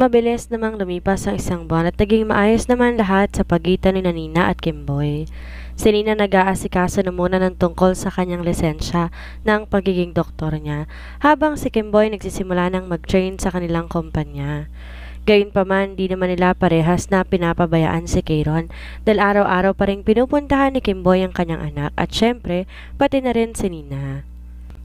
Mabilis namang lumipas ang isang buwan at naging maayos naman lahat sa pagitan ni Nina at Kimboy. Si Nina nag-aasikaso na muna ng tungkol sa kanyang lisensya ng pagiging doktor niya, habang si Kimboy nagsisimula ng mag-train sa kanilang kumpanya. Gayunpaman, di naman nila parehas na pinapabayaan si Kayron dahil araw-araw pa rin pinupuntahan ni Kimboy ang kanyang anak at syempre, pati na rin si Nina.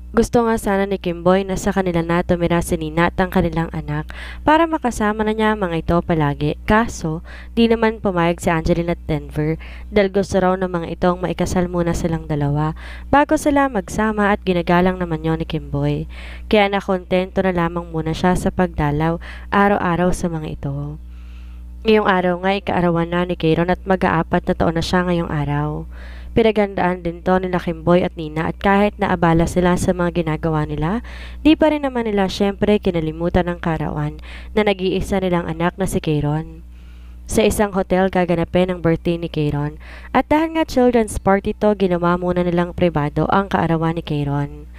Gusto nga sana ni Kimboy na sa kanila na tumira si Nina at ang kanilang anak para makasama na niya ang mga ito palagi. Kaso, di naman pumayag si Angeline at Denver dahil gusto raw ng mga itong maikasal muna silang dalawa bago sila magsama at ginagalang naman yon ni Kimboy. Kaya nakontento na lamang muna siya sa pagdalaw araw-araw sa mga ito. Ngayong araw nga ikaarawan na ni Kayron at mag-aapat na taon na siya ngayong araw. Pinaghandaan din to nila Kimboy at Nina at kahit naabala sila sa mga ginagawa nila, di pa rin naman nila syempre kinalimutan ng karawan na nag-iisa nilang anak na si Kayron. Sa isang hotel gaganapin ang birthday ni Kayron at dahil nga children's party to, ginawa muna nilang pribado ang kaarawan ni Kayron.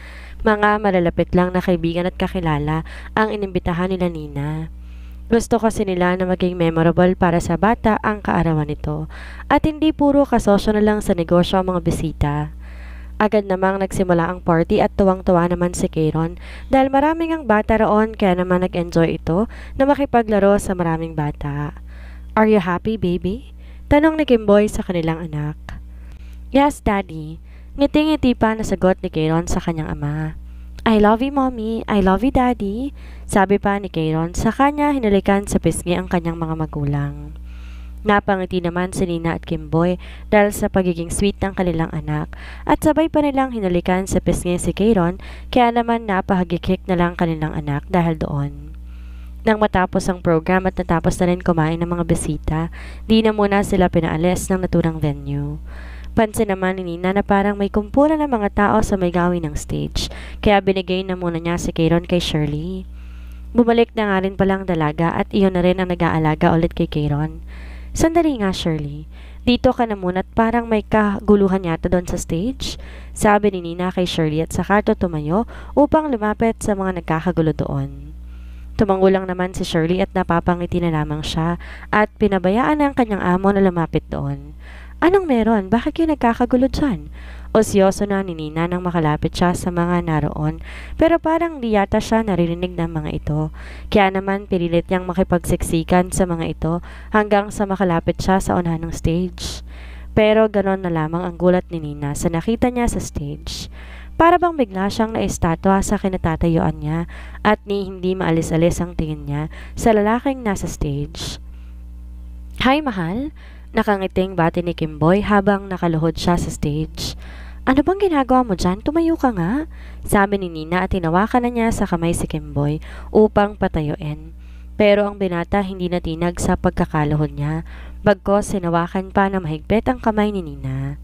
Mga malalapit lang na kaibigan at kakilala ang inimbitahan nila Nina. Gusto kasi nila na maging memorable para sa bata ang kaarawan nito at hindi puro kasosyo na lang sa negosyo ang mga bisita. Agad namang nagsimula ang party at tuwang-tuwa naman si Kayron dahil maraming ang bata roon kaya naman nag-enjoy ito na makipaglaro sa maraming bata. "Are you happy, baby?" tanong ni Kimboy sa kanilang anak. "Yes, Daddy." Ngiti-ngiti pa na sagot ni Kayron sa kanyang ama. "I love you, Mommy. I love you, Daddy." Sabi pa ni Kayron sa kanya hinalikan sa pisngi ang kanyang mga magulang. Napangiti naman si Nina at Kimboy dahil sa pagiging sweet ng kanilang anak at sabay pa nilang hinalikan sa pisngi si Kayron kaya naman napahagikik na lang kanilang anak dahil doon. Nang matapos ang program at natapos na rin kumain ng mga bisita, di na muna sila pinaalis ng naturang venue. Pansin naman ni Nina na parang may kumpulan ng mga tao sa may gawin ng stage, kaya binigay na muna niya si Kayron kay Shirley. Bumalik na nga rin palang dalaga at iyon na rin ang nag-aalaga ulit kay Kayron. "Sandali nga, Shirley. Dito ka na muna at parang may kaguluhan yata doon sa stage," sabi ni Nina kay Shirley at saka tumayo upang lumapit sa mga nagkakagulo doon. Tumango lang naman si Shirley at napapangiti na lamang siya at pinabayaan ang kanyang amo na lumapit doon. "Anong meron? Bakit kayo nagkakagulo dyan?" Osyoso na ni Nina nang makalapit siya sa mga naroon pero parang di yata siya naririnig ng mga ito. Kaya naman pinilit niyang makipagsiksikan sa mga ito hanggang sa makalapit siya sa unahan ng stage. Pero ganon na lamang ang gulat ni Nina sa nakita niya sa stage. Para bang bigla siyang naistatwa sa kinatatayuan niya at ni hindi maalis-alis ang tingin niya sa lalaking nasa stage. "Hi, mahal." Nakangiting bati ni Kimboy habang nakaluhod siya sa stage. "Ano bang ginagawa mo dyan? Tumayo ka nga," sabi ni Nina at tinawakan na niya sa kamay si Kimboy upang patayuin. Pero ang binata hindi natinag sa pagkakaluhod niya, bagkos sinawakan pa na mahigpit ang kamay ni Nina.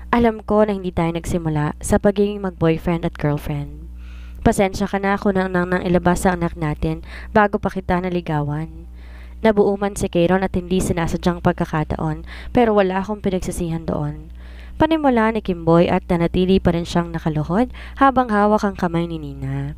"Alam ko na hindi tayo nagsimula sa pagiging mag-boyfriend at girlfriend. Pasensya ka na kung nang ilabas sa anak natin bago pa kita naligawan. Nabuo man si Kayron at hindi sinasadyang pagkakataon pero wala akong pinagsisihan doon." Panimula ni Kimboy at nanatili pa rin siyang nakaluhod habang hawak ang kamay ni Nina.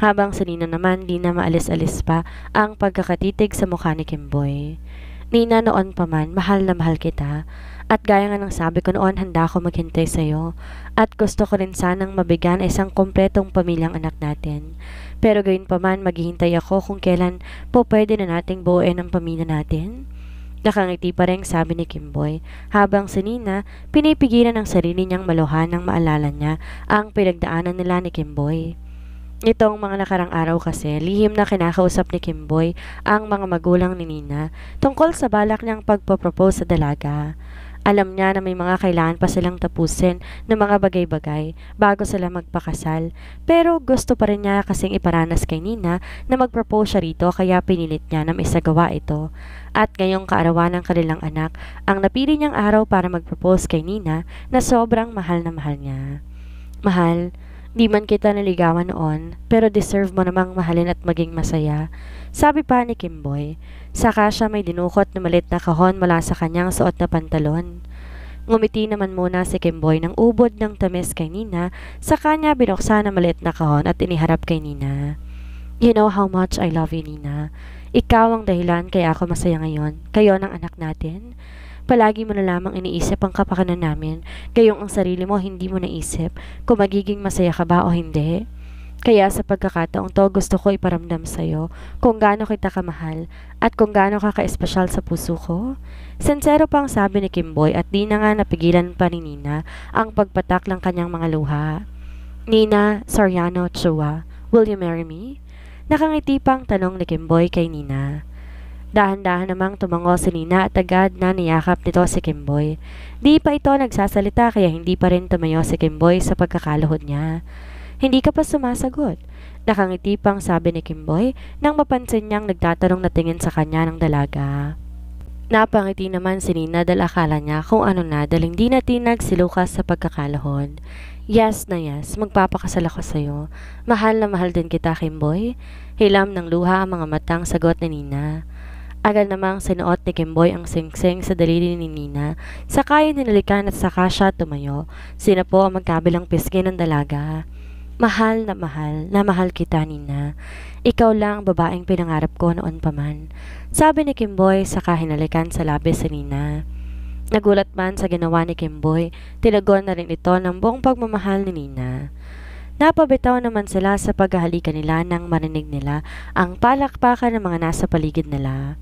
Habang si Nina naman di na maalis-alis pa ang pagkakatitig sa mukha ni Kimboy. "Nina, noon pa man, mahal na mahal kita. At gaya nga ng sabi ko noon, handa ako maghintay sa'yo. At gusto ko rin sanang mabigyan ay isang kompletong pamilyang anak natin. Pero gayon pa man, maghihintay ako kung kailan po pwede na nating buuin ang pamilya natin." Nakangiti pa rin sabi ni Kimboy, habang si Nina pinipigilan ng sarili niyang maluhan nang maalala niya ang pinagdaanan nila ni Kimboy. Itong mga nakarang araw kasi, lihim na kinakausap ni Kimboy ang mga magulang ni Nina tungkol sa balak niyang pagpapropose sa dalaga. Alam niya na may mga kailangan pa silang tapusin ng mga bagay-bagay bago sila magpakasal. Pero gusto pa rin niya kasing iparanas kay Nina na mag-propose siya rito kaya pinilit niya na isagawa ito. At ngayong kaarawan ng kanilang anak, ang napili niyang araw para mag-propose kay Nina na sobrang mahal na mahal niya. "Mahal, di man kita naligawan noon, pero deserve mo namang mahalin at maging masaya," sabi pa ni Kimboy. Saka siya may dinukot na malit na kahon mula sa kanyang suot na pantalon. Ngumiti naman muna si Kimboy ng ubod ng tamis kay Nina, sa kanya binuksan na maliit na kahon at iniharap kay Nina. "You know how much I love you, Nina. Ikaw ang dahilan kaya ako masaya ngayon. Kayo ng anak natin. Palagi mo na lamang iniisip ang kapakanan namin, gayong ang sarili mo hindi mo naisip kung magiging masaya ka ba o hindi. Kaya sa pagkakataong to gusto ko iparamdam sa'yo kung gaano kita kamahal at kung gaano ka ka-espesyal sa puso ko. Sincero pang sabi ni Kimboy at di na nga napigilan pa ni Nina ang pagpatak ng kanyang mga luha. Nina Soriano Chua, will you marry me? Nakangiti pang tanong ni Kimboy kay Nina. Dahan-dahan namang tumango si Nina at agad na niyakap nito si Kimboy. Di pa ito nagsasalita kaya hindi pa rin tumayo si Kimboy sa pagkakaluhod niya. Hindi ka pa sumasagot. Nakangiti pang sabi ni Kimboy nang mapansin niyang nagtatanong na tingin sa kanya ng dalaga. Napangiti naman si Nina dahil akala niya kung ano na dahil hindi na tinag si Lucas sa pagkakalahod. Yes na yes, magpapakasal ako sa'yo. Mahal na mahal din kita, Kimboy. Hilam ng luha ang mga matang sagot ni Nina. Agad namang sinuot ni Kimboy ang singsing sa daliri ni Nina. Saka yun hinalikan at saka siya tumayo. Sina po ang magkabilang pisngi ng dalaga. Mahal na mahal kita, Nina. Ikaw lang ang babaeng pinangarap ko noon pa man. Sabi ni Kimboy saka hinalikan sa labis si Nina. Nagulat man sa ginawa ni Kimboy, tinagon na rin ito ng buong pagmamahal ni Nina. Napabitaw naman sila sa paghahalikan nila nang marinig nila ang palakpakan ng mga nasa paligid nila.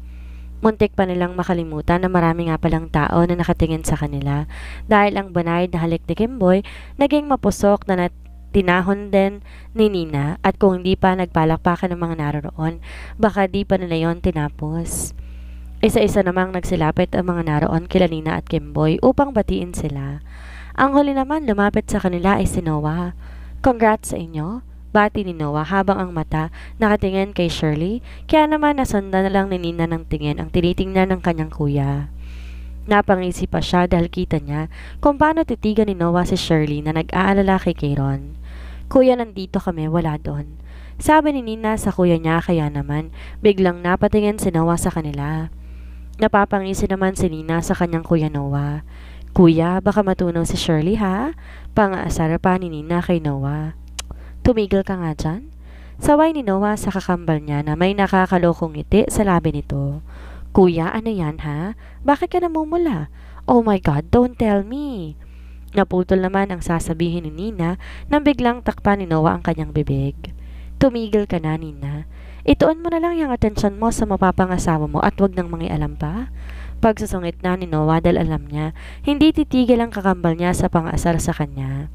Muntik pa nilang makalimutan na marami nga palang tao na nakatingin sa kanila dahil ang banayad na halik ni Kimboy naging mapusok na tinahon din ni Nina at kung hindi pa nagpalakpakan ng mga naroon, baka di pa nila yon tinapos. Isa-isa namang nagsilapit ang mga naroon kila Nina at Kimboy upang batiin sila. Ang huli naman lumapit sa kanila ay si Noah. Congrats sa inyo, bati ni Noah habang ang mata nakatingin kay Shirley, kaya naman nasundan na lang ni Nina ng tingin ang tinitingnan ng kanyang kuya. Napangisi pa siya dahil kita niya kung paano titigan ni Noah si Shirley na nag-aalala kay Kayron. Kuya, nandito kami, wala doon. Sabi ni Nina sa kuya niya kaya naman biglang napatingin si Noah sa kanila. Napapangisi naman si Nina sa kanyang kuya Noah. Kuya, baka matunaw si Shirley ha? Pang-aasar pa ni Nina kay Noah. Tumigil ka nga dyan. Saway ni Noah sa kakambal niya na may nakakalokong ngiti sa labi nito. Kuya, ano yan ha? Bakit ka namumula? Oh my God, don't tell me. Naputol naman ang sasabihin ni Nina nang biglang takpan ni Noah ang kanyang bibig. Tumigil ka na, Nina. Ituon mo na lang yung atensyon mo sa mapapangasawa mo at wag nang mangialam pa. Pagsusungit na ni Noah dahil alam niya, hindi titigil ang kakambal niya sa pang-asar sa kanya.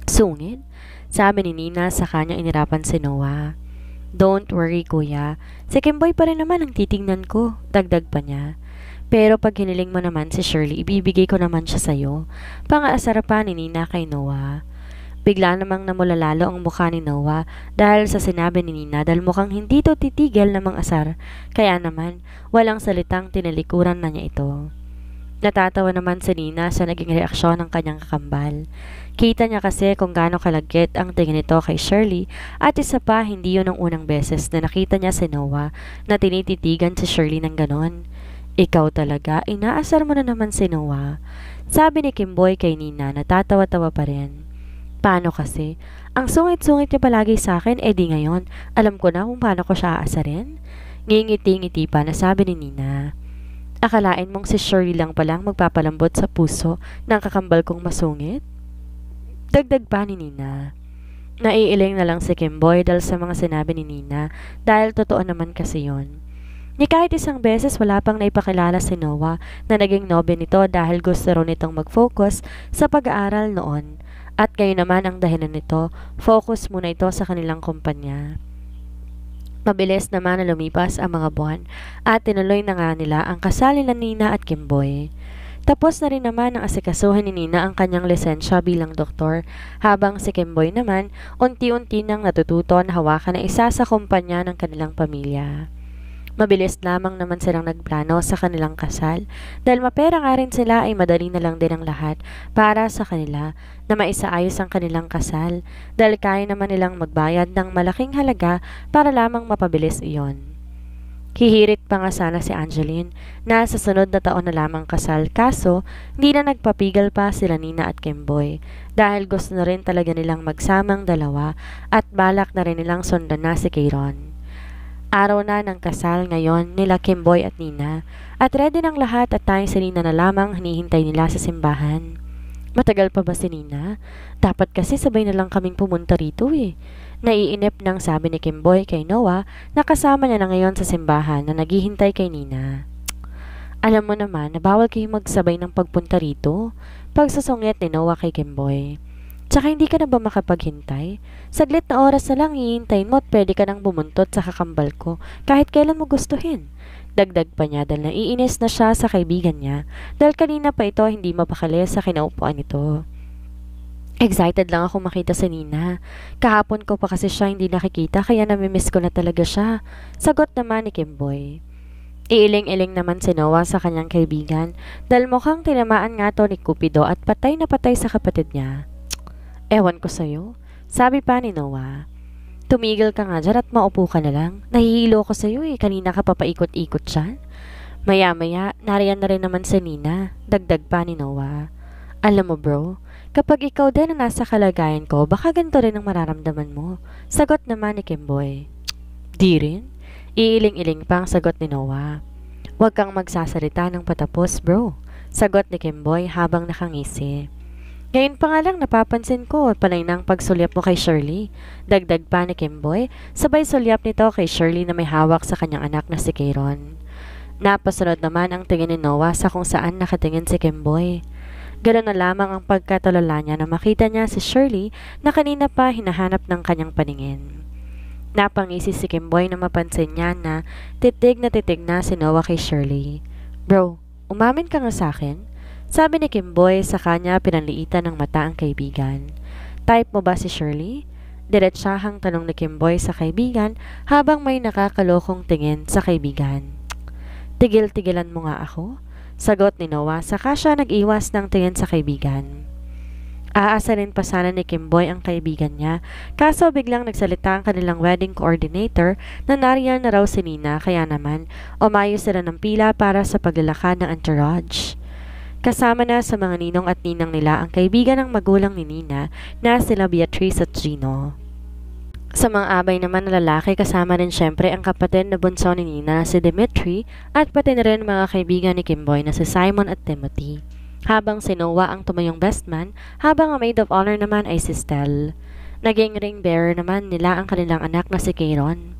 Sungit? Sabi ni Nina sa kanya inirapan si Noah. Don't worry, kuya. Si Kimboy pa rin naman ang titingnan ko, dagdag pa niya. Pero pag hiniling mo naman si Shirley, ibibigay ko naman siya sa'yo. Pang-aasar pa ni Nina kay Noah. Bigla namang namula lalo ang mukha ni Noah dahil sa sinabi ni Nina dahil mukhang hindi to titigil na mang-asar. Kaya naman, walang salitang tinalikuran na niya ito. Natatawa naman si Nina sa naging reaksyon ng kanyang kakambal. Kita niya kasi kung gaano kalagkit ang tingin nito kay Shirley at isa pa hindi yun ang unang beses na nakita niya si Noah na tinititigan si Shirley ng ganon. Ikaw talaga, inaasar mo na naman si Noah. Sabi ni Kimboy kay Nina na tatawa-tawa pa rin. Paano kasi? Ang sungit-sungit niya palagi sa akin, di ngayon, alam ko na kung paano ko siya aasarin. Ngingiti-ngiti pa na sabi ni Nina. Akalain mong si Shirley lang palang magpapalambot sa puso ng kakambal kong masungit? Dagdag pa ni Nina. Naiiling na lang si Kimboy dahil sa mga sinabi ni Nina dahil totoo naman kasi yon. Ni kahit isang beses wala pang naipakilala si Noah na naging nobya nito dahil gusto rin nitong mag-focus sa pag-aaral noon. At ngayon naman ang dahilan nito, focus muna ito sa kanilang kumpanya. Mabilis naman na lumipas ang mga buwan at tinuloy na nga nila ang kasal nila Nina at Kimboy. Tapos na rin naman ang asikasuhan ni Nina ang kanyang lisensya bilang doktor habang si Kimboy naman unti-unti nang natututo na hawakan ang isa sa kumpanya ng kanilang pamilya. Mabilis lamang naman silang nagplano sa kanilang kasal dahil mapera nga rin sila ay madali na lang din ang lahat para sa kanila na maisaayos ang kanilang kasal dahil kaya naman nilang magbayad ng malaking halaga para lamang mapabilis iyon. Hihirit pa nga sana si Angeline na sa sunod na taon na lamang kasal kaso hindi na nagpapigal pa sila Nina at Kimboy dahil gusto na rin talaga nilang magsamang dalawa at balak na rin nilang sundan na si Kayron. Araw na ng kasal ngayon nila Kimboy at Nina at ready ng lahat at tayong si Nina na lamang hinihintay nila sa simbahan. Matagal pa ba si Nina? Dapat kasi sabay na lang kaming pumunta rito eh. Naiinip nang sabi ni Kimboy kay Noah na kasama niya na ngayon sa simbahan na naghihintay kay Nina. Alam mo naman na bawal kayong magsabay ng pagpunta rito. Pagsasungit ni Noah kay Kimboy. Tsaka hindi ka na ba makapaghintay? Saglit na oras na lang hihintayin mo at pwede ka nang bumuntot sa kakambal ko kahit kailan mo gustuhin. Dagdag pa niya dahil naiinis na siya sa kaibigan niya dahil kanina pa ito hindi mapakali sa kinaupuan nito. Excited lang ako makita si Nina. Kahapon ko pa kasi siya hindi nakikita kaya namimiss ko na talaga siya. Sagot naman ni Kimboy. Iiling-iling naman si Noah sa kanyang kaibigan dahil mukhang tinamaan nga to ni Cupido at patay na patay sa kapatid niya. Ewan ko sa'yo, sabi pa ni Noah. Tumigil ka nga dyan at maupo ka na lang. Nahihilo ko sa'yo eh, kanina ka papaikot-ikot siya. Maya-maya, nariyan na rin naman si Nina, dagdag pa ni Noah. Alam mo bro, kapag ikaw din na nasa kalagayan ko, baka ganito rin ang mararamdaman mo. Sagot naman ni Kimboy. Di rin? Iiling-iling pa ang sagot ni Noah. Huwag kang magsasalita ng patapos bro, sagot ni Kimboy habang nakangisi. Ngayon pa nga lang napapansin ko panay ng pagsulyap mo kay Shirley. Dagdag pa ni Kimboy, sabay sulyap nito kay Shirley na may hawak sa kanyang anak na si Kayron. Napasunod naman ang tingin ni Noah sa kung saan nakatingin si Kimboy. Ganoon na lamang ang pagkatulala niya na makita niya si Shirley na kanina pa hinahanap ng kanyang paningin. Napangisi si Kimboy na mapansin niya na titig na si Noah kay Shirley. Bro, umamin ka nga sa akin? Sabi ni Kimboy sa kanya pinanliitan ng mata ang kaibigan. Type mo ba si Shirley? Diretsahang tanong ni Kimboy sa kaibigan habang may nakakalokong tingin sa kaibigan. Tigil-tigilan mo nga ako? Sagot ni Noah saka siya nag-iwas ng tingin sa kaibigan. Aasarin pa sana ni Kimboy ang kaibigan niya kaso biglang nagsalita ang kanilang wedding coordinator na nariyan na raw si Nina kaya naman umayos sila ng pila para sa paglalakad ng entourage. Kasama na sa mga ninong at ninang nila ang kaibigan ng magulang ni Nina na sila Beatrice at Gino. Sa mga abay naman na lalaki kasama rin syempre ang kapatid na bunso ni Nina na si Dimitri at pati na rin mga kaibigan ni Kimboy na si Simon at Timothy. Habang si Noah ang tumayong best man habang ang maid of honor naman ay si Stel. Naging ring bearer naman nila ang kanilang anak na si Kayron.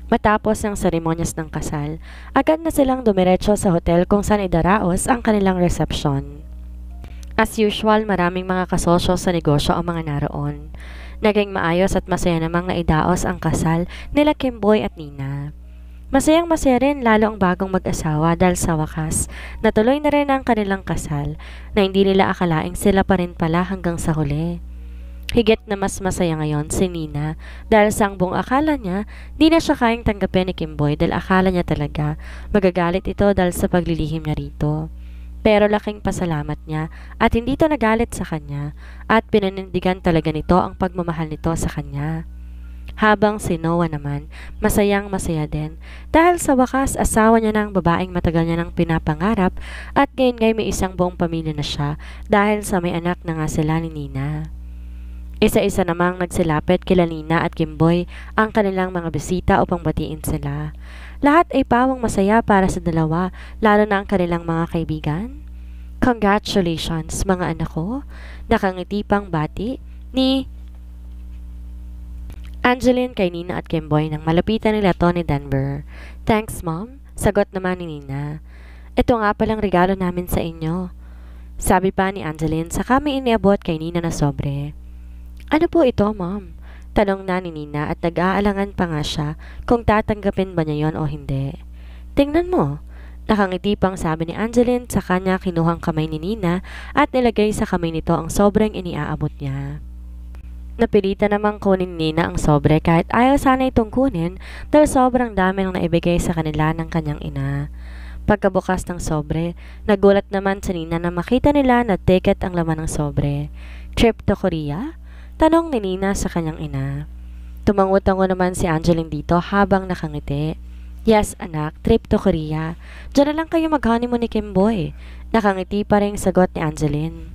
Matapos ang seremonyas ng kasal, agad na silang dumiretso sa hotel kung saan idaraos ang kanilang reception. As usual, maraming mga kasosyo sa negosyo ang mga naroon. Naging maayos at masaya namang naidaos ang kasal nila Kimboy at Nina. Masayang masaya rin lalo ang bagong mag-asawa dahil sa wakas, natuloy na rin ang kanilang kasal na hindi nila akalaing sila pa rin pala hanggang sa huli. Higit na mas masaya ngayon si Nina dahil sa buong akala niya di na siya kayang tanggapin ni Kimboy dahil akala niya talaga magagalit ito dahil sa paglilihim niya rito. Pero laking pasalamat niya at hindi ito nagalit sa kanya at pinanindigan talaga nito ang pagmamahal nito sa kanya. Habang si Noah naman masayang masaya din dahil sa wakas asawa niya ng babaeng matagal niya nang pinapangarap at ngayon ngay may isang buong pamilya na siya dahil sa may anak na nga sila ni Nina. Isa-isa namang nagsilapit kila Nina at Kimboy ang kanilang mga bisita upang batiin sila. Lahat ay pawang masaya para sa dalawa, lalo na ang kanilang mga kaibigan. Congratulations mga anak ko, nakangiti pang bati ni Angeline kay Nina at Kimboy nang malapitan nila Tony Denver. Thanks mom, sagot naman ni Nina. Ito nga palang regalo namin sa inyo. Sabi pa ni Angeline sa kami iniabot kay Nina na sobre. Ano po ito, ma'am? Tanong na ni Nina at nag-aalangan pa nga siya kung tatanggapin ba niya yon o hindi. Tingnan mo. Nakangiti pang sabi ni Angeline sa kanya kinuhang kamay ni Nina at nilagay sa kamay nito ang sobrang iniaabot niya. Napilitan namang kunin ni Nina ang sobre kahit ayaw sana itong kunin dahil sobrang dami nang naibigay sa kanila ng kanyang ina. Pagkabukas ng sobre, nagulat naman si Nina na makita nila na ticket ang laman ng sobre. Trip to Korea? Tanong ni Nina sa kanyang ina. Tumango-tango naman si Angeline dito habang nakangiti. Yes anak, trip to Korea. Diyan na lang kayo mag-honeymoon ni Kimboy. Nakangiti pa rin sagot ni Angeline.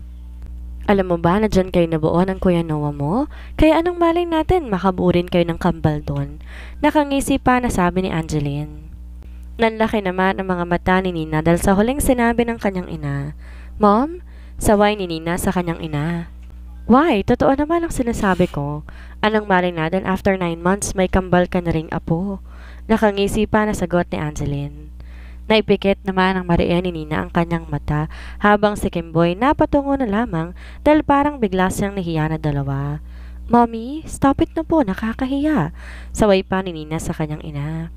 Alam mo ba na dyan kayo nabuo ng Kuya Noah mo? Kaya anong malay natin makaburin kayo ng kambal doon? Nakangisi pa na sabi ni Angeline. Nanlaki naman ang mga mata ni Nina dahil sa huling sinabi ng kanyang ina. Mom? Saway ni Nina sa kanyang ina. Why? Totoo naman ang sinasabi ko. Anong malay natin after 9 months may kambal ka na ring apo? Nakangisi pa na sagot ni Angeline. Naipikit naman ng Maria ni Nina ang kanyang mata habang si Kimboy napatungo na lamang dahil parang bigla siyang nahiya na dalawa. Mommy, stop it na po, nakakahiya. Saway pa ni Nina sa kanyang ina.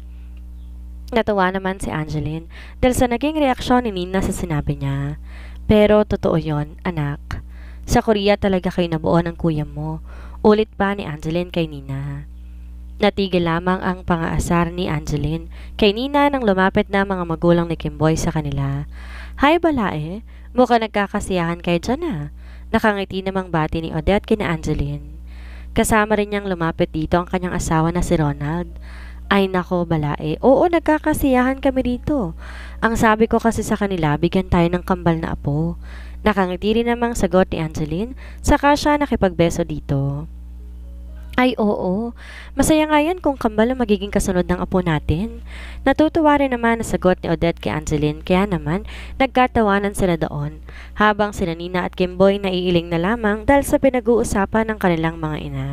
Natawa naman si Angeline dahil sa naging reaksyon ni Nina sa sinabi niya. Pero totoo yon, anak. Sa Korea talaga kayo nabuo ng kuya mo. Ulit pa ni Angeline kay Nina. Natigil lamang ang pangaasar ni Angeline kay Nina nang lumapit na mga magulang ni Kimboy sa kanila. Hi balae, mukhang nagkakasiyahan kayo dyan ah. Nakangiti namang bati ni Odette kina Angeline. Kasama rin niyang lumapit dito ang kanyang asawa na si Ronald. Ay nako balae, oo nagkakasiyahan kami dito. Ang sabi ko kasi sa kanila, bigyan tayo ng kambal na apo. Nakangiti rin namang sagot ni Angeline, saka siya nakipagbeso dito. Ay oo, masaya nga yan kung kambal ang magiging kasunod ng apo natin. Natutuwa rin naman na sagot ni Odette kay Angeline kaya naman nagkatawanan sila doon habang sila Nina at Kimboy naiiling na lamang dahil sa pinag-uusapan ng kanilang mga ina.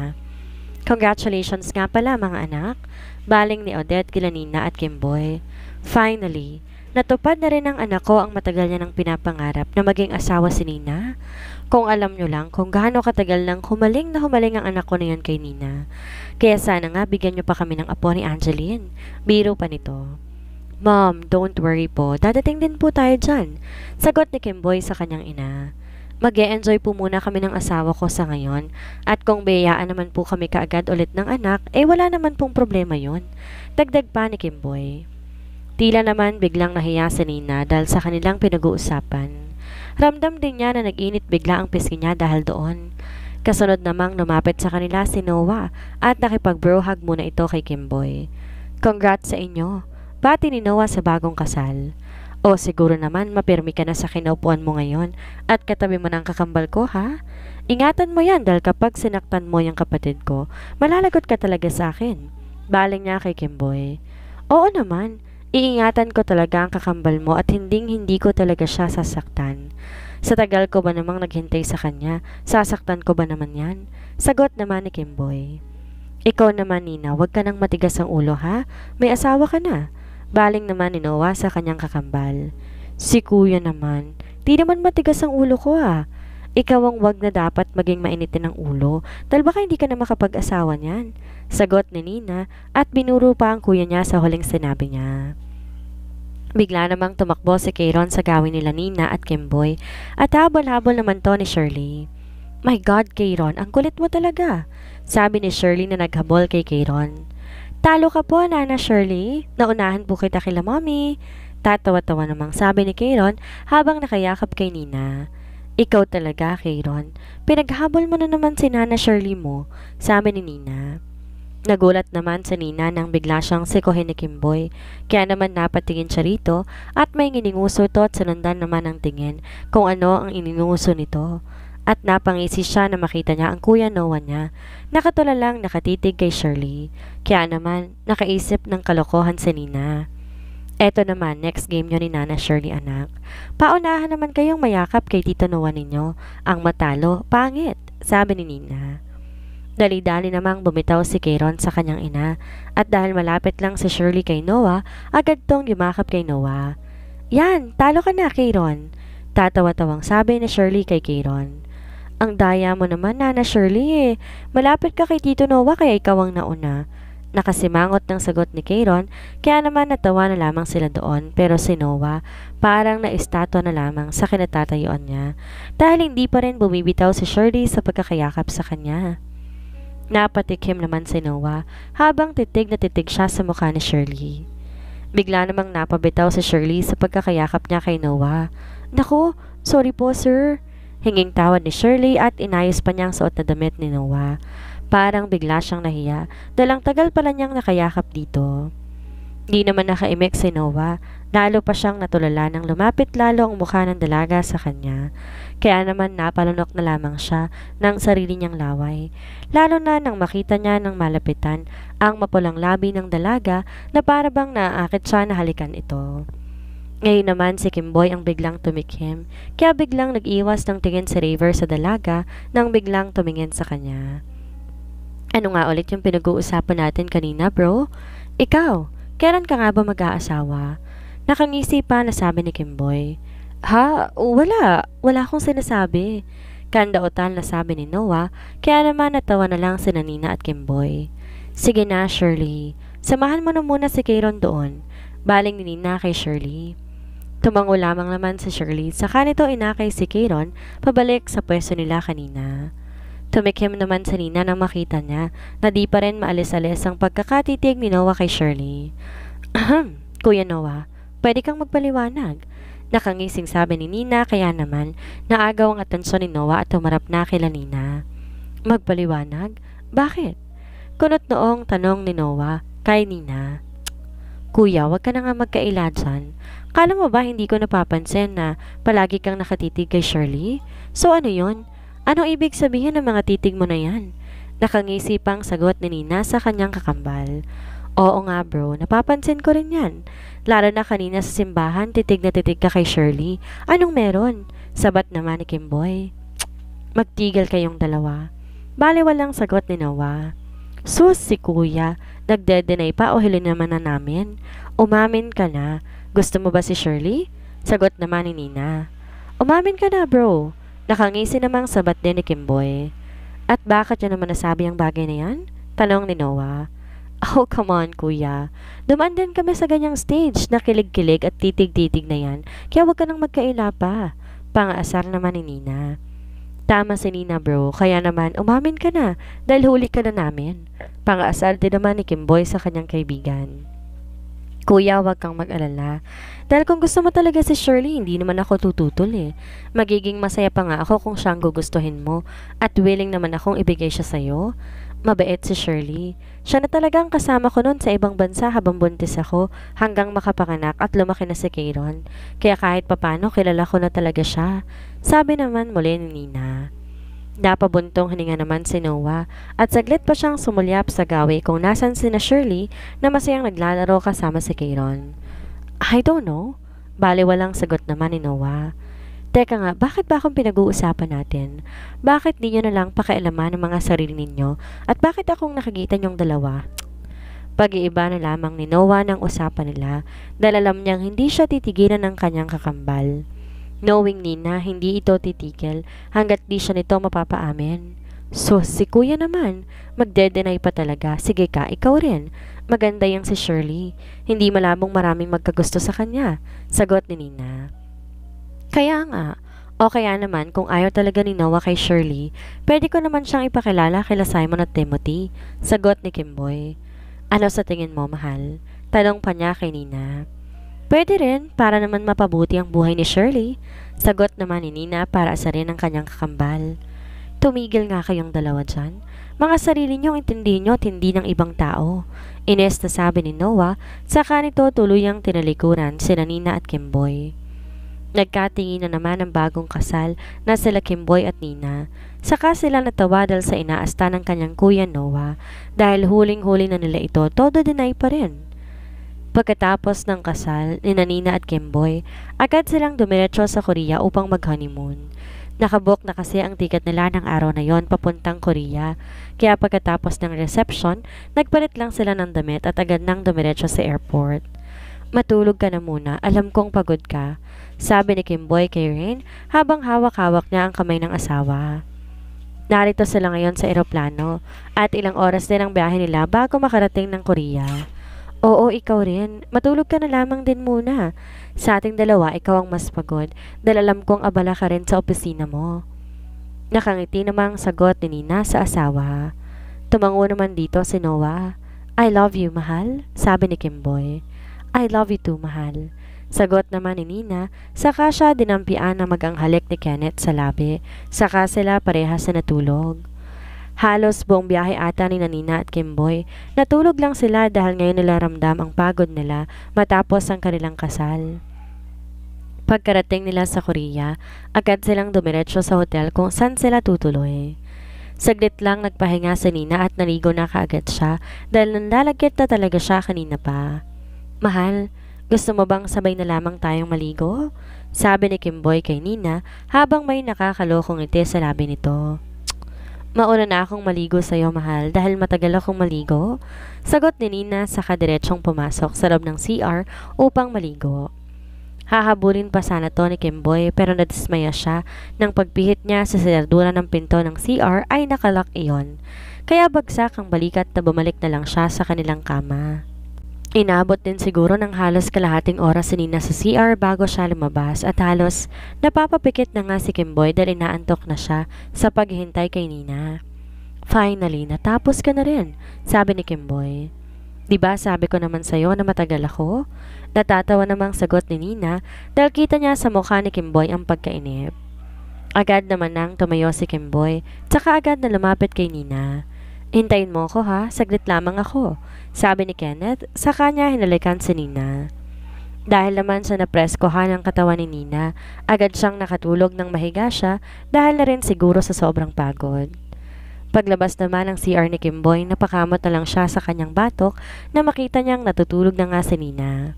Congratulations nga pala mga anak, baling ni Odette kila Nina at Kimboy. Finally, natupad na rin ng anak ko ang matagal niya ng pinapangarap na maging asawa si Nina. Kung alam nyo lang kung gaano katagal nang humaling na humaling ang anak ko na yun kay Nina. Kaya sana nga bigyan nyo pa kami ng apo ni Angeline. Biro pa nito. Mom, don't worry po. Dadating din po tayo dyan. Sagot ni Kimboy sa kanyang ina. Mag-e-enjoy po muna kami ng asawa ko sa ngayon. At kung biyayaan naman po kami kaagad ulit ng anak, wala naman pong problema yun. Dagdag pa ni Kimboy. Tila naman biglang nahiya si Nina dahil sa kanilang pinag-uusapan. Ramdam din niya na nag-init bigla ang pisngi niya dahil doon. Kasunod namang lumapit sa kanila si Noah at nakipag-bro hug muna ito kay Kimboy. Congrats sa inyo. Bati ni Noah sa bagong kasal. O siguro naman mapirmi ka na sa kinaupuan mo ngayon at katabi mo ng kakambal ko ha? Ingatan mo yan dahil kapag sinaktan mo yung kapatid ko, malalagot ka talaga sa akin. Baling niya kay Kimboy. Oo naman. Iingatan ko talaga ang kakambal mo at hindi ko talaga siya sasaktan. Sa tagal ko ba namang naghintay sa kanya, sasaktan ko ba naman yan? Sagot naman ni Kimboy. Ikaw naman Nina, wag ka nang matigas ang ulo ha? May asawa ka na. Baling naman ni Noah sa kanyang kakambal. Si kuya naman, di naman matigas ang ulo ko ah. Ikaw ang wag na dapat maging mainitin ng ulo dahil baka hindi ka na makapag-asawa niyan. Sagot ni Nina at binuro pa ang kuya niya sa huling sinabi niya. Bigla namang tumakbo si Kayron sa gawin nila Nina at Kimboy at habol-habol naman to ni Shirley. My God Kayron, ang kulit mo talaga, sabi ni Shirley na naghabol kay Kayron. Talo ka po Nana Shirley, naunahan po kita kila mommy. Tatawa-tawa namang sabi ni Kayron habang nakayakap kay Nina. Ikaw talaga, Kayron. Pinaghabol mo na naman si Nana Shirley mo, sabi ni Nina. Nagulat naman si Nina nang bigla siyang sikohin ni Kimboy, kaya naman napatingin siya rito at may gininguso ito at sinundan naman ang tingin kung ano ang ininguso nito. At napangisi siya na makita niya ang kuya Noah niya, nakatulalang nakatitig kay Shirley, kaya naman nakaisip ng kalokohan si Nina. Eto naman, next game nyo ni Nana Shirley anak. Paunahan naman kayong mayakap kay Tito Noah ninyo. Ang matalo, pangit, sabi ni Nina. Dali-dali namang bumitaw si Kayron sa kanyang ina at dahil malapit lang si Shirley kay Noah, agad tong yumakap kay Noah. Yan, talo ka na Kayron. Tatawa-tawang sabi ni Shirley kay Kayron. Ang daya mo naman Nana Shirley eh. Malapit ka kay Tito Noah kaya ikaw ang nauna. Nakasimangot ng sagot ni Kayron, kaya naman natawa na lamang sila doon pero si Noah parang naistatwa na lamang sa kinatatayuan niya dahil hindi pa rin bumibitaw si Shirley sa pagkakayakap sa kanya. Napatikim naman si Noah habang titig na titig siya sa mukha ni Shirley. Bigla namang napabitaw si Shirley sa pagkakayakap niya kay Noah. Naku, sorry po sir. Hinging tawad ni Shirley at inayos pa niya ang suot na damit ni Noah. Parang bigla siyang nahiya dahil ang tagal pala niyang nakayakap dito. Di naman nakaimik si Noah, lalo pa siyang natulala nang lumapit lalo ang mukha ng dalaga sa kanya. Kaya naman napalunok na lamang siya ng sarili niyang laway, lalo na nang makita niya ng malapitan ang mapulang labi ng dalaga na para bang naaakit siya na halikan ito. Ngayon naman si Kimboy ang biglang tumikim, kaya biglang nag-iwas ng tingin si Raver sa dalaga nang biglang tumingin sa kanya. Ano nga ulit yung pinag-uusapan natin kanina, bro? Ikaw, kailan ka nga ba mag-aasawa? Nakangisi pa na sabi ni Kimboy. Ha? Wala. Wala akong sinasabi. Kandaotan na sabi ni Noah, kaya naman natawa na lang si Nina at Kimboy. Sige na, Shirley. Samahan mo na muna si Kayron doon. Baling ni Nina kay Shirley. Tumango lamang naman si Shirley, saka nito inakay si Kayron pabalik sa pwesto nila kanina. Tumikim naman si Nina nang makita niya na di pa rin maalis-alis ang pagkakatitig ni Noah kay Shirley. Ahem, Kuya Noah, pwede kang magpaliwanag. Nakangising sabi ni Nina, kaya naman naagaw ang atensyon ni Noah at tumarap na kila Nina. Magpaliwanag? Bakit? Kunot noong tanong ni Noah kay Nina. Kuya, wag ka na nga magkaila dyan. Kala mo ba hindi ko napapansin na palagi kang nakatitig kay Shirley? So ano yon? Anong ibig sabihin ng mga titig mo na yan? Nakangisi pang sagot ni Nina sa kanyang kakambal. Oo nga bro, napapansin ko rin yan. Lalo na kanina sa simbahan, titig na titig ka kay Shirley. Anong meron? Sabat naman ni Kimboy. Magtigil kayong dalawa. Bale walang sagot ni Noah. Sus si kuya, nagde-deny pa o hilin naman na namin. Umamin ka na. Gusto mo ba si Shirley? Sagot naman ni Nina. Umamin ka na bro. Nakangisi namang sabat din ni Kimboy. At bakit niya naman nasabi ang bagay na yan? Tanong ni Noah. Oh, come on, kuya. Dumaan din kami sa ganyang stage na kilig-kilig at titig-titig na yan, kaya huwag ka nang magkaila pa. Pang-aasar naman ni Nina. Tama si Nina bro, kaya naman umamin ka na dahil huli ka na namin. Pang-aasar din naman ni Kimboy sa kanyang kaibigan. Kuya, huwag kang mag-alala. Dahil kung gusto mo talaga si Shirley, hindi naman ako tututol eh. Magiging masaya pa nga ako kung siyang gugustuhin mo at willing naman akong ibigay siya sa'yo. Mabait si Shirley. Siya na talagang kasama ko noon sa ibang bansa habang buntis ako hanggang makapanganak at lumaki na si Kayron. Kaya kahit papano kilala ko na talaga siya. Sabi naman muli ni Nina. Napabuntong hininga naman si Noah at saglit pa siyang sumulyap sa gawi kung nasan sina Shirley na masayang naglalaro kasama si Kayron. I don't know. Bale walang sagot naman ni Noah. Teka nga, bakit ba akong pinag-uusapan natin? Bakit di nyo na lang pakialaman ng mga sarili ninyo? At bakit akong nakikita nyong dalawa? Pag-iiba na lamang ni Noah ng usapan nila dahil alam niyang hindi siya titigilan ng kanyang kakambal. Knowing Nina, hindi ito titigil hanggat di siya nito mapapaamin. So, si kuya naman, magde-deny pa talaga. Sige ka, ikaw rin. Maganda yang si Shirley. Hindi malabong maraming magkagusto sa kanya. Sagot ni Nina. Kaya nga, o kaya naman kung ayaw talaga ni Noah kay Shirley, pwede ko naman siyang ipakilala kila Simon at Timothy. Sagot ni Kimboy. Ano sa tingin mo, mahal? Tanong pa niya kay Nina. Pwede rin, para naman mapabuti ang buhay ni Shirley. Sagot naman ni Nina para asarin ang kanyang kakambal. Tumigil nga kayong dalawa dyan. Mga sarili niyong intindihin niyo at hindi ng ibang tao. Ines na sabi ni Noah, saka nito tuluyang tinalikuran sila Nina at Kimboy. Nagkatingin na naman ang bagong kasal na sila Kimboy at Nina. Saka sila natawa dahil sa inaasta ng kanyang kuya Noah dahil huling-huli na nila ito, todo deny pa rin. Pagkatapos ng kasal ni Nina at Kimboy, agad silang dumiretso sa Korea upang mag-honeymoon. Nakabook na kasi ang tiket nila ng araw na yon papuntang Korea, kaya pagkatapos ng reception, nagpalit lang sila ng damit at agad nang dumiretso sa airport. Matulog ka na muna, alam kong pagod ka, sabi ni Kimboy kay Rain habang hawak-hawak niya ang kamay ng asawa. Narito sila ngayon sa eroplano at ilang oras din ang biyahe nila bago makarating ng Korea. Oo, ikaw rin. Matulog ka na lamang din muna. Sa ating dalawa, ikaw ang mas pagod dahil alam kong abala ka rin sa opisina mo. Nakangiti namang sagot ni Nina sa asawa. Tumango naman dito si Noah. I love you, mahal, sabi ni Kimboy. I love you too, mahal. Sagot naman ni Nina, saka siya dinampian na maganghalik ni Kenneth sa labi, saka sila parehas na natulog. Halos buong biyahe ata ni Nina at Kimboy. Natulog lang sila dahil ngayon nila ramdam ang pagod nila matapos ang kanilang kasal. Pagkarating nila sa Korea, agad silang dumiretso sa hotel kung saan sila tutuloy. Saglit lang nagpahinga si Nina at naligo na kaagad siya dahil nanlalagkit na talaga siya kanina pa. Mahal, gusto mo bang sabay na lamang tayong maligo? Sabi ni Kimboy kay Nina habang may nakakalokong ngiti sa labi nito. Mauna na akong maligo sa'yo, mahal, dahil matagal akong maligo. Sagot ni Nina saka diretsong pumasok sa loob ng CR upang maligo. Hahabulin pa sana to ni Kimboy pero nadismaya siya nang pagpihit niya sa seladura ng pinto ng CR ay nakalak iyon. Kaya bagsak ang balikat na bumalik na lang siya sa kanilang kama. Inabot din siguro ng halos kalahating oras si Nina sa CR bago siya lumabas at halos napapapikit na nga si Kimboy dahil inaantok na siya sa paghihintay kay Nina. Finally, natapos ka na rin, sabi ni Kimboy. Diba sabi ko naman sa'yo na matagal ako? Natatawa namang sagot ni Nina dahil kita niya sa mukha ni Kimboy ang pagkainip. Agad naman nang tumayo si Kimboy, tsaka agad na lumapit kay Nina. Hintayin mo ko ha, saglit lamang ako, sabi ni Kenneth, sa kanya hinalikan si Nina. Dahil naman sa napreskohan ang katawan ni Nina, agad siyang nakatulog nang mahiga siya dahil na rin siguro sa sobrang pagod. Paglabas naman ng CR ni Kimboy, napakamot na lang siya sa kanyang batok na makita niyang natutulog na nga si Nina.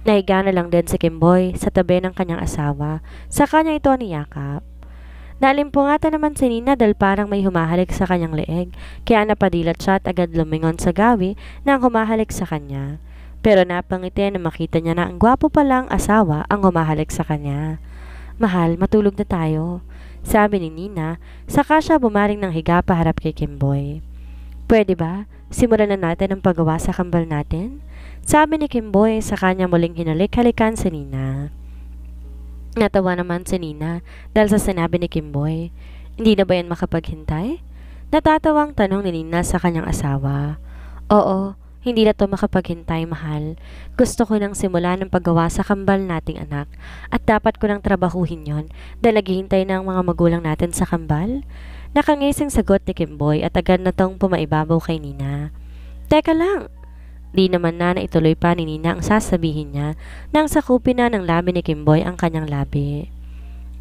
Nahiga na lang din si Kimboy sa tabi ng kanyang asawa, sa kanya ito niyakap. Nalimpungatan naman si Nina dahil parang may humahalik sa kanyang leeg, kaya napadilat siya at agad lumingon sa gawi nang humahalik sa kanya. Pero napangiti na makita niya na ang gwapo palang asawa ang humahalik sa kanya. Mahal, matulog na tayo, sabi ni Nina, saka siya bumaring ng higa paharap kay Kimboy. Pwede ba? Simulan na natin ang paggawa sa kambal natin? Sabi ni Kimboy sa kanya muling hinalik-halikan si Nina. Natawa naman si Nina dahil sa sinabi ni Kimboy. Hindi na ba yan makapaghintay? Natatawang tanong ni Nina sa kanyang asawa. Oo, hindi na to makapaghintay, mahal. Gusto ko nang simulan ng paggawa sa kambal nating anak at dapat ko nang trabahuhin yon dahil naghihintay ng mga magulang natin sa kambal. Nakangising sagot ni Kimboy at agad na tong pumaibabaw kay Nina. Teka lang! Di naman na naituloy pa ni Nina ang sasabihin niya nang sakupin na ng labi ni Kimboy ang kanyang labi.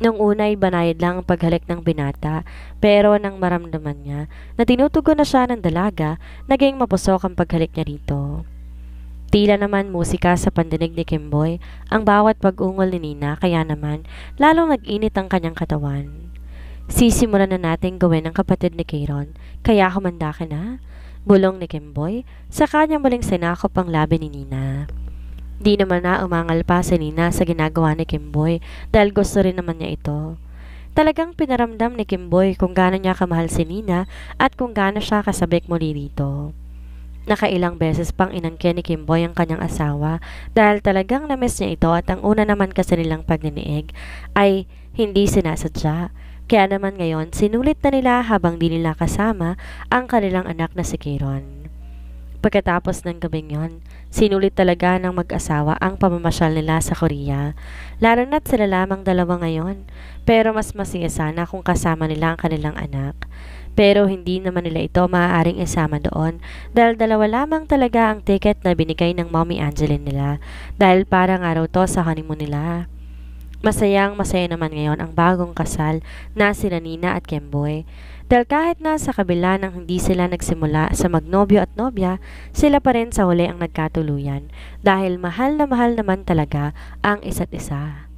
Nung una ay banayad lang ang paghalik ng binata pero nang maramdaman niya na tinutugon na siya ng dalaga, naging mapusok ang paghalik niya rito. Tila naman musika sa pandinig ni Kimboy ang bawat pag-ungol ni Nina kaya naman lalong nag-init ang kanyang katawan. Sisimulan na natin gawin ang kapatid ni Kayron, kaya humanda ka na? Bulong ni Kimboy, sa kanya muling sinakop ang labi ni Nina. Di naman na umangal pa si Nina sa ginagawa ni Kimboy dahil gusto rin naman niya ito. Talagang pinaramdam ni Kimboy kung gaano niya kamahal si Nina at kung gaano siya kasabik muli rito. Nakailang beses pang inangkin ni Kimboy ang kanyang asawa dahil talagang namiss niya ito at ang una naman kasi nilang pagniniig ay hindi sinasadya. Kaya naman ngayon, sinulit na nila habang di nila kasama ang kanilang anak na si Kayron. Pagkatapos ng gabing yon, sinulit talaga ng mag-asawa ang pamamasyal nila sa Korea. Lalo na't sila lamang dalawa ngayon, pero mas masaya sana kung kasama nila ang kanilang anak. Pero hindi naman nila ito maaaring isama doon dahil dalawa lamang talaga ang ticket na binigay ng Mommy Angeline nila dahil parang araw to sa honeymoon nila. Masayang masaya naman ngayon ang bagong kasal na sila Nina at Kimboy dahil kahit na sa kabila ng hindi sila nagsimula sa magnobyo at nobya, sila pa rin sa huli ang nagkatuluyan dahil mahal na mahal naman talaga ang isa't isa.